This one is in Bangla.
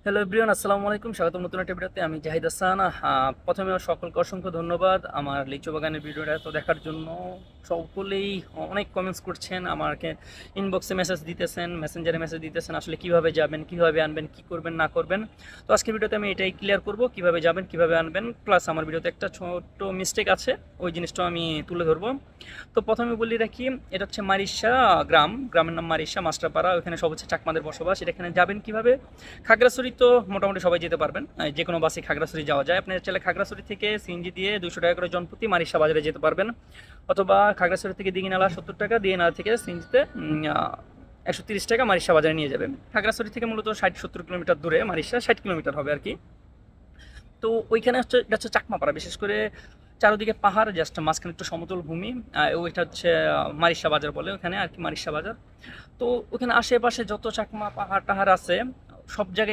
হ্যালো এভরিওয়ান, আসসালামু আলাইকুম। স্বাগতম নতুন একটা ভিডিওতে। আমি জাহিদ হাসান। প্রথমে সকলকে অসংখ্য ধন্যবাদ আমার লিচু বাগানের ভিডিওটা তো দেখার জন্য। সকলেই অনেক কমেন্টস করছেন, আমাকে ইনবক্সে মেসেজ দিতেছেন, মেসেঞ্জারে মেসেজ দিতেছেন আসলে কিভাবে যাবেন, কিভাবে আনবেন, কি করবেন না করবেন। তো আজকের ভিডিওতে আমি এটাই ক্লিয়ার করব, কিভাবে যাবেন, কিভাবে আনবেন, প্লাস আমার ভিডিওতে একটা ছোট্ট মিস্টেক আছে, ওই জিনিসটাও আমি তুলে ধরবো। তো প্রথমে বলি রাখি, এটা হচ্ছে মারিশা গ্রামের নাম মারিশা, মাস্টারপাড়া। ওখানে সব হচ্ছে চাকমাদের বসবাস। এটা এখানে যাবেন কিভাবে? খাগড়াছড়ি তো মোটামুটি সবাই যেতে পারবেন, যে কোনো বাসে খাগড়াছড়ি যাওয়া যায়। আপনি চাইলে খাগড়াছড়ি থেকে সিএনজি দিয়ে 200 টাকা করে জনপ্রতি মারিশা বাজারে যেতে পারবেন, অথবা খাগড়াছড়ি থেকে দিঘিনালা 70 টাকা, দিঘিনালা থেকে সিএনজিতে 130 টাকা মারিশা বাজারে নিয়ে যাবেন। খাগড়াছড়ি থেকে মূলত 60-70 কিলোমিটার দূরে, মারিশা 60 কিলোমিটার হবে আর কি। তো ওইখানে হচ্ছে, এটা হচ্ছে চাকমাপাড়া, বিশেষ করে চারোদিকে পাহাড়, জাস্ট মাঝখানে একটু সমতল ভূমি। ওইটা হচ্ছে মারিশা বাজার বলে ওখানে আর কি, মারিশা বাজার। তো ওখানে আশেপাশে যত চাকমা পাহাড় টাহাড় আছে সব জায়গায়